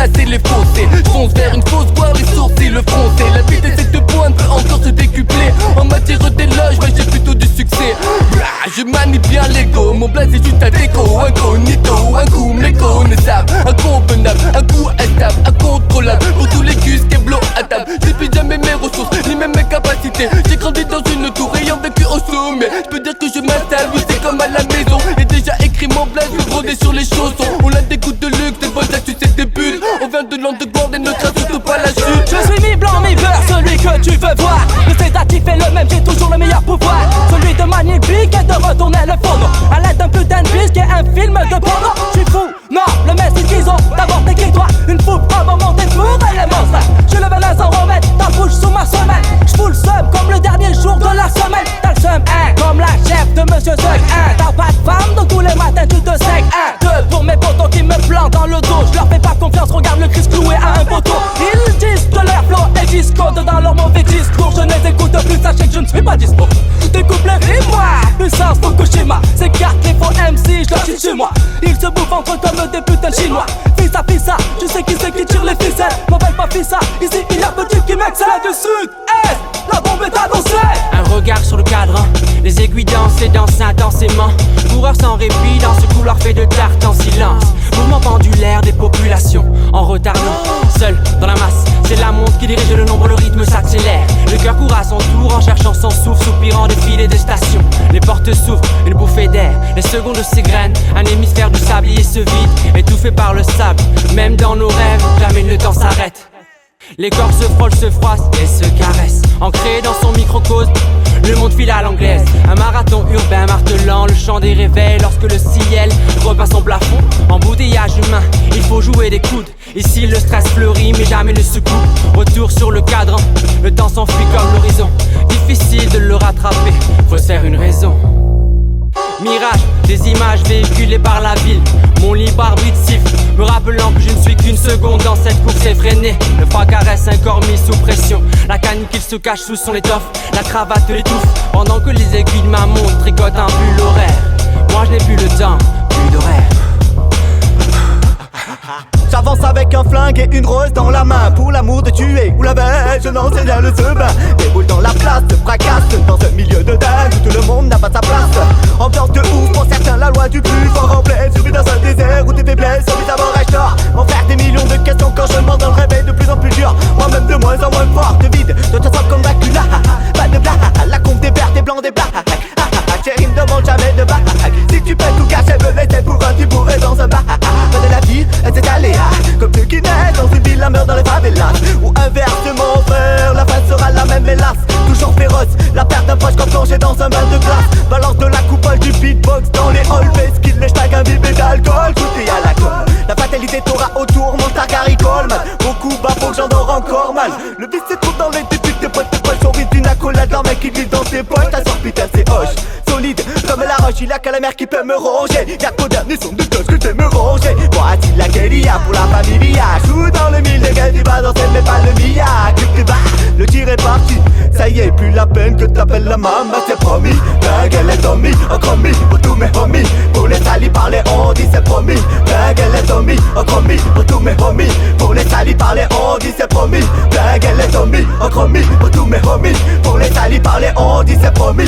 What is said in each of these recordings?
casser les fossés. J'fonce vers une fausse voir les sourcils le froncer. La vie de cette pointe peut encore se décupler. En matière d'éloge, ouais j'ai plutôt du succès. Je manie bien l'ego, mon blaze est juste un déco. Incognito, un coup méconnaissable, inconvenable, un coup instable, incontrôlable. Pour tous les gus qui blow à table. J'explique jamais mes ressources, ni même mes capacités. J'ai grandi dans une tour ayant vécu au sommet. J'peux dire que je m'installe, oui c'est comme à la maison. Et déjà écrit mon blaze, je brodé sur les chaussons. On a des coups de luxe, des bonnes à sucer des buts. On vient de l'underground et ne craint surtout pas la chute. Je suis mi-blanc, mi-vert, celui que tu veux voir. Le sédatif est le même, j'ai toujours le meilleur pouvoir. Celui de manier bic et de retourner le fourneau. À l'aide d'un putain de biche qui est un film de porno. J'suis fou, non, le messie disons. D'abord décris-toi, une foupe avant monter pour les monstres. Je le venin sans remettre, ta bouche sous ma semelle. J'fous le seum comme le dernier jour de la semaine. T'as le seum, comme la chef de Monsieur Zuck, T'as pas de femme, donc tous les matins tu te sec, Deux pour mes potos qui me plantent dans le dos. J'leur fais pas confiance, regarde le Christ cloué à un poteau. Ils disent que leur flow est disco dans leur mauvais discours. Je ne les écoute plus, sachez que je ne suis pas dispo. Découpe les rimes, moi, puissance Fukushima. S'écarte les faux MC, j'leur chine chez moi. Ils se bouffent entre comme des putains chinois. Fissa, je sais qui c'est qui tire les ficelles. M'appelle pas Fissa, ici il y a petit qui m'excelle du sud. La bombe est annoncée. Un regard sur le cadran, les aiguilles dansent et dansent intensément. Coureurs sans répit dans ce couloir fait de tarte en silence. Mouvement pendulaire des populations en retardant. Seul dans la masse, c'est la montre qui dirige le nombre, le rythme s'accélère. Le cœur court à son tour en cherchant son souffle, soupirant des filets des stations. Les portes s'ouvrent, une bouffée d'air, les secondes s'égrènent. Un hémisphère du sablier se vide, étouffé par le sable. Même dans nos rêves, jamais le temps s'arrête. Les corps se frôlent, se froissent et se caressent. Ancré dans son microcosme, le monde file à l'anglaise. Un marathon urbain martelant le chant des réveils. Lorsque le ciel repeint son plafond, embouteillage humain, il faut jouer des coudes. Ici le stress fleurit mais jamais ne secoue. Retour sur le cadran, le temps s'enfuit comme l'horizon. Difficile de le rattraper, faut se faire une raison. Mirage, des images véhiculées par la ville. Mon libre arbitre siffle, me rappelant que je ne suis qu'une seconde dans cette course effrénée. Le froid caresse un corps mis sous pression. La canicule se cache sous son étoffe, la cravate l'étouffe. Pendant que les aiguilles de ma montre tricotent un bulle horaire. Moi je n'ai plus le temps, plus d'horaire. J'avance avec un flingue et une rose dans la main. Pour l'amour de tuer ou la veille, je n'en sais rien, le se bat. Des boules dans la place, se fracasse dans un milieu de dingue où tout le monde n'a pas sa place. Ambiance de ouf, pour certains la loi du plus fort en pleine. Survie dans un désert où tes faiblesses sont mis à mort et tort. M'en faire des millions de questions quand je mens dans le réveil de plus en plus dur. Moi-même de moins en moins fort, de vide, de toute façon comme Dracula. Pas de blague, la conf des verts, des blancs, des blagues. Chérie ne demande jamais de bague. Si tu peux tout cacher, me laisser pour un tabouret dans un bar. De la vie, c'est aléa. Comme ceux qui naissent dans une ville, la meurt dans les favelas. Ou inversement, frère, la fin sera la même hélas. Toujours féroce, la perte d'un proche quand plongé dans un bain de glace. Balance de la coupole du beatbox dans les hallways. Qu'il lèche ta imbibé d'alcool, tout est à la colle. La fatalité t'aura autour, mon Targaryen Coleman. Beaucoup bas, faut que j'en dors encore mal. Le vice c'est trop dans les débuts, tes potes, tes poches. On risque d'une accolade, leur mec qui vit dans tes poches. Ta soeur putain c'est hoche, solide comme la roche. Il a qu'à la mer qui peut me ronger. Y'a qu'au dernier son de gosse que j'aime me ranger. Voici la guérilla pour la familia. Joue dans le mille, les gars du bas dans celle mais pas le mia. Le tir est parti, ça y est, plus la peine que t'appelles la maman, c'est promis. Elle est Tommy, en chromie, pour tous mes homies. Pour les salis par les on dit c'est promis. Elle est Tommy, en chromie, pour tous mes homies. Pour les salis par les on dit c'est promis. Elle est Tommy, en chromie, pour tous mes homies. Pour les salis par les on dit c'est promis.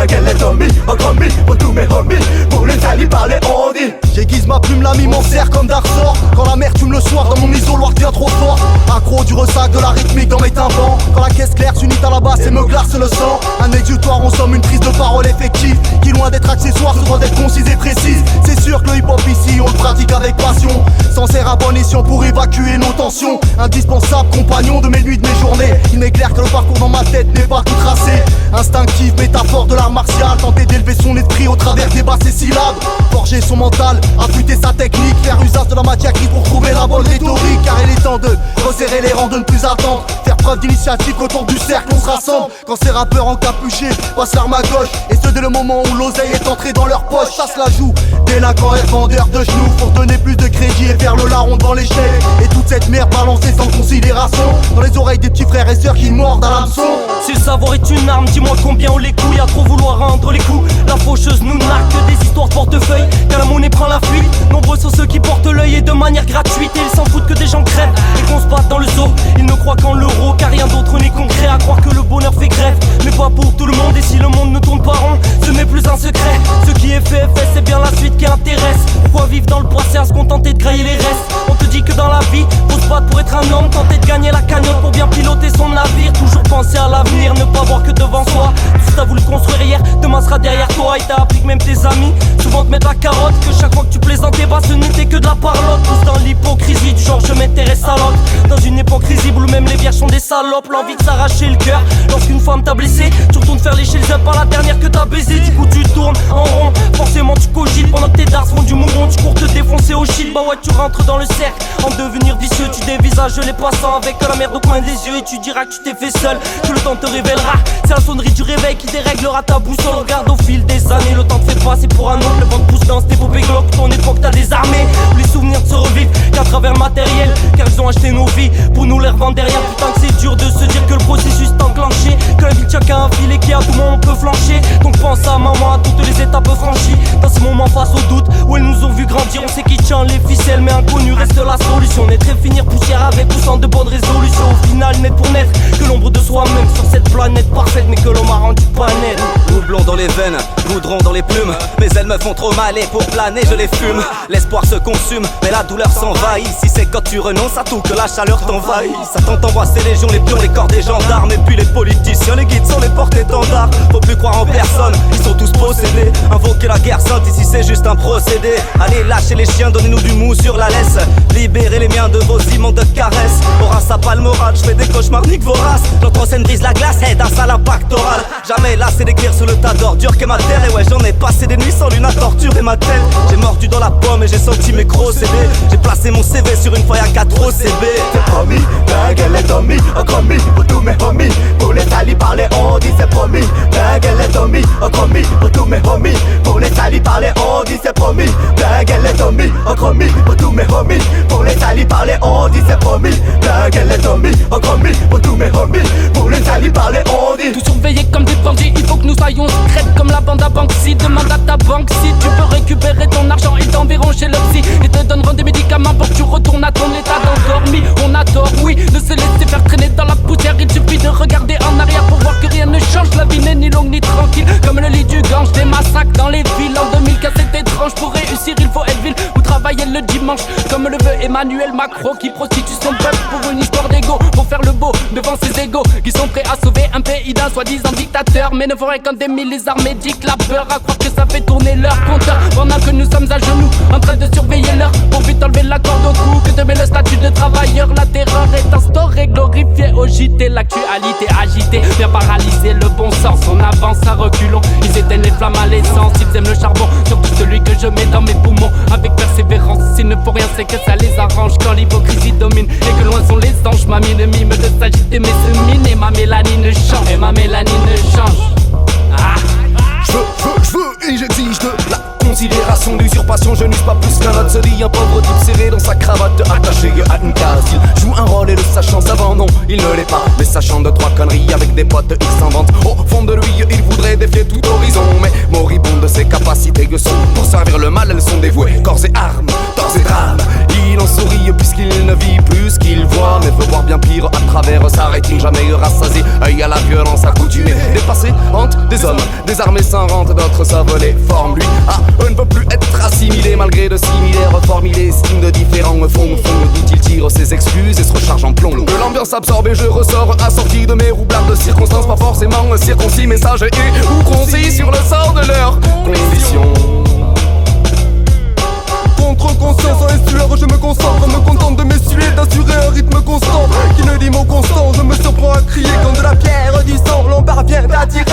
Elle est Tommy, en chromie, pour tous mes homies. Pour les salis par les on dit. J'aiguise ma plume, l'ami m'en sert comme d'Arsor. Quand la mer fume le soir dans mon isoloir devient trop fort. Accro du ressac de la rythmique dans mes tympans. Quand la caisse claire s'unit à la basse et me glace le sang. Un exutoire en somme, une prise de parole effective. Qui loin d'être accessoire, se doit d'être concise et précise. C'est sûr que le hip hop ici on le pratique avec passion. S'en sert à bon escient pour évacuer nos tensions. Indispensable compagnon de mes nuits, de mes journées. Il m'éclaire que le parcours dans ma tête n'est pas tout tracé. Instinctive, métaphore de l'art martial. Tenter d'élever son esprit au travers des basses et syllabes. Forger son mental, affûter sa technique. Faire usage de la matière grise pour trouver la bonne rhétorique. Car il est temps de resserrer les rangs, de ne plus attendre. Faire preuve d'initiative autour du cercle on se rassemble. Quand ces rappeurs encapuchés passent l'arme à gauche. Et ce dès le moment où l'oseille est entrée dans leur poche. Ça se la joue, délinquants et vendeurs de genoux. Pour donner plus de crédit et faire le larron devant l'échec. Et toute cette merde balancée sans considération dans les oreilles des petits frères et sœurs qui mordent à l'hameçon. Si le savoir est une arme, dis-moi combien on les couille. À trop vouloir rendre les coups, la faucheuse nous narque des histoires de portefeuille. Car la monnaie prend la fuite. Nombreux sont ceux qui portent l'œil et de manière gratuite. Et ils s'en foutent que des gens crèvent et qu'on se batte dans le zoo. Ils ne croient qu'en l'euro car rien d'autre n'est concret. À croire que le bonheur fait grève, mais pas pour tout le monde. Et si le monde ne tourne pas rond, ce n'est plus un secret. Ce qui est fait, c'est bien la suite qui intéresse. Pourquoi vivre dans le passé à se contenter de grailler les restes? On te dit que dans la vie, faut se battre pour être un homme. Tenter de gagner la cagnotte pour bien piloter son navire. Toujours penser à l'avenir, ne pas voir que devant soi. Tout ce t'as voulu construire hier, demain sera derrière toi. Et t'as appris que même tes amis souvent te mettent la carotte. Que chaque fois que tu plaisantais, bah ce n'était que de la parlotte. Tous dans l'hypocrisie du genre je m'intéresse à l'autre. Dans une époque risible où même les vierges sont des salopes. L'envie de s'arracher le cœur lorsqu'une femme t'a blessé. Tu retournes faire lécher le zep par la dernière que t'as baisé. Du coup tu tournes en rond, forcément tu cogites. Pendant que tes dards font du mouron, tu cours te défoncer au shit. Bah ouais tu rentres dans le cercle, en devenir vicieux. Tu dévisages les passants avec la merde au coin des yeux. Et tu diras que tu t'es fait seul, que le temps te révélera. C'est la sonnerie du réveil qui déréglera ta boussole. Regarde au fil des années, le temps te fait passer pour un autre. Le vent te pousse dans cette épopée glauque, ton époque t'as désarmé. Où les souvenirs se revivent qu'à travers le matériel. Car ils ont acheté nos vies pour nous les revendre derrière. Putain que c'est dur de se dire que le processus est enclenché. Que la vie tient qu'à un filet qui à tout moment peut flancher. Donc pense à maman, à toutes les étapes franchies. Dans ces moments face au doute où elles nous ont vu grandir. On sait qui tient les ficelles mais inconnu reste la solution. Naître et finir poussière avec ou sans de bonnes résolutions. Au final naître pour naître, que l'ombre de soi-même sur cette planète parfaite. Mais que l'homme a rendu pas net. Houblon dans les veines, goudron dans les plumes. Mais elles me font trop mal et pour planer je les fume. L'espoir se consume mais la douleur s'envahit. Si c'est quand tu renonces à tout que la chaleur t'envahit. Satan t'envoie ses légions, les pions, les corps des gendarmes. Et puis les politiciens, les guides sont les porte-étendards. Faut plus croire en personne, ils sont tous possédés. Invoquer la guerre sainte ici c'est juste un procédé. Allez lâchez les chiens, donnez-nous du mou sur la laisse. Libérez les miens de vos immondes de caresses. Aura ça pas le moral, je fais des cauchemars nique voraces. Notre scène brise la glace et d'un sale impact oral. Jamais lassé d'écrire sur le tas d'ordures qu'est ma terre. Et ouais j'en ai passé des nuits sans lune à torturer ma tête. J'ai mordu dans la pomme et j'ai senti mes gros CD. J'ai placé mon CV sur une feuille à 4 OCB. C'est promis, la gueule est Tommy, un commis pour tous mes homies. Pour les salis parler on dit c'est promis. La gueule est Tommy, un commis pour tous mes homies. Pour les salis parler on dit c'est promis. La gueule est Tommy, un commis pour tous mes homies. Pour les salis parler on dit c'est promis. La gueule est Tommy, un commis pour tous mes homies. Pour les salis parler on dit. Tout surveiller comme des bandits, il faut que nous soyons secrètes comme la bande à Banksy. Demande à ta banque si tu veux récupérer ton argent. Ils t'enverront chez le psy et te donneront des médicaments pour que tu retournes à ton état d'endormi. On a tort, oui, de se laisser faire traîner dans la poussière. Il suffit de regarder en arrière pour voir que rien ne change. La vie n'est ni longue ni tranquille, comme le lit du Gange. Des massacres dans les villes, en 2015 c'est étrange. Pour réussir il faut être ville ou travailler le dimanche. Comme le veut Emmanuel Macron qui prostitue son peuple pour une histoire d'ego. Pour faire le beau devant ses égaux qui sont prêts à sauver un pays d'un soi-disant dictateur. Mais ne feraient qu'un démile les armées dictent la peur. À croire que ça fait tourner leur compteur pendant que nous sommes à genoux en train de surveiller l'heure. Pour vite enlever la corde au cou, que te met le statut de travailleur. La terreur est instaurée, glorifiée au JT. L'actualité agitée vient paralyser le bon sens. On avance à reculons, ils éteignent les flammes à l'essence. Ils aiment le charbon, surtout celui que je mets dans mes poumons. Avec persévérance, s'il ne faut rien c'est que ça les arrange. Quand l'hypocrisie domine et que loin sont les anges. Ma mine mime de s'agiter mais se mine. Et ma mélanine change, et ma mélanine change. Ah. Je veux et j'exige de la considération, d'usurpation. Je n'use pas plus qu'un autre. Se dit un pauvre type serré dans sa cravate attaché à une case. Il joue un rôle et le sachant savant, non, il ne l'est pas. Mais sachant de trois conneries avec des potes, il s'invente. Au fond de lui, il voudrait défier tout horizon. Mais moribond de ses capacités que sont pour servir le mal, elles sont dévouées. Corps et armes, torse et drame. Il en sourit puisqu'il ne vit plus qu'il voit. Mais veut voir bien pire à travers sa rétine. Jamais rassasié, œil à la violence accoutumée. Dépassé, hante des hommes, des armées sans rente. D'autres savent les formes. Lui, ne peut plus être assimilé malgré de similaires formes. Il estime de différents fonds d'où il tire ses excuses et se recharge en plomb. De l'ambiance absorbée, je ressors assorti de mes roublards de circonstances. Pas forcément circoncis, message et ou concis sur le sort de leurs conditions. Contre conscience, en sueur, je me concentre, me contente de m'essuyer, d'assurer un rythme constant qui ne dit mot constant. Je me surprends à crier quand de la pierre du sang l'on parvient à tirer.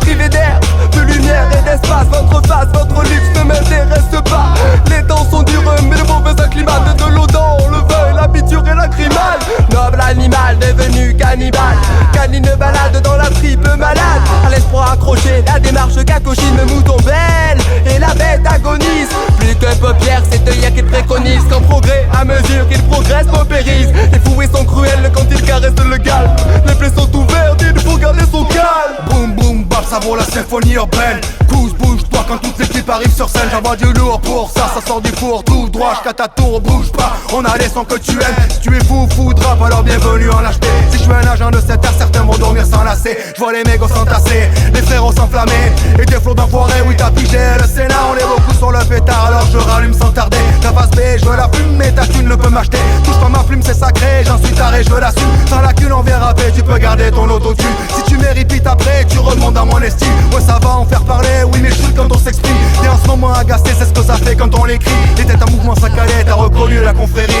Privé d'air, de lumière et d'espace, votre face, votre luxe ne m'intéresse pas. Les temps sont durs, mais le mauvais acclimate de l'eau dans le vin, la piqûre et la grimale. Noble animal devenu cannibale, canine balade dans la triple malade. À l'espoir accroché, la démarche cacochine, mouton belle et la bête agonise. Plus que paupières, c'est œil qu'il préconise qu'en progrès, à mesure qu'il progresse, paupérise. Les fouets sont cruels quand ils caressent le galbe. Les plaies sont ouvertes, il faut garder son calme. Boum boum bap, ça vaut la symphonie urbaine. Bouge, bouge-toi quand toute l'équipe arrive sur sur scène, j'envoie du lourd pour ça. Ça sort du four tout droit, jusqu'à ta tour, bouge pas. On a les sons que tu aimes. Si tu es fou, fou de rap, alors bienvenue en lâcheté. Si je suis un agent de cette terre, certains vont dormir sans lasser. Je vois les mégots s'entasser, les frérots s'enflammer. Et des flots d'enfoirés, oui t'as pigé le Sénat. On est beaucoup sur le pétard, alors je rallume sans tarder. La face B, je veux la fume, mais ta thune ne peut m'acheter. Touche pas ma plume, c'est sacré, j'en suis taré, je l'assume. Sans la cul, on vient rapper, tu peux garder ton autotune. Si tu mérites vite après, tu remontes dans mon estime. Ouais ça va en faire parler, oui mais chute quand on s'exprime. T'es en ce moment agacé, c'est ce que ça fait quand on l'écrit. Les têtes en mouvement saccadé, t'as reconnu la confrérie.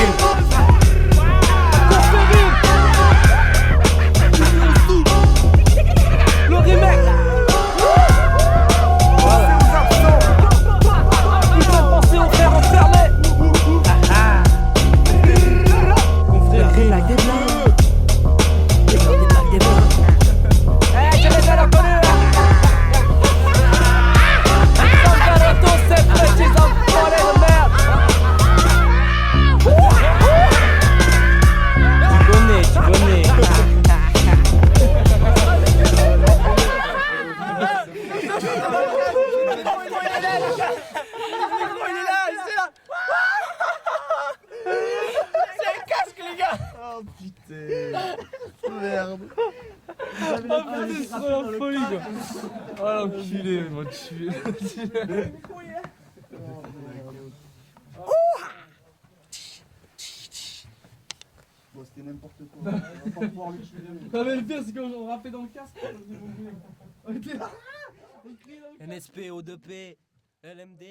Le remake. Ils veulent penser au frère enfermé. Confrérie like des blancs. Des blagues des blancs. Eh, je les ai reconnus. Tous ces petits enfoirés de merde. Tu connais. Oh putain, merde. Oh putain, c'est trop la folie quoi. Oh l'enculé, il m'a tué. Bon, c'était n'importe quoi. On va pas pouvoir le tuer. Non mais le pire c'est quand on rappait dans le casque. On était là. NSP, O2P, LMD.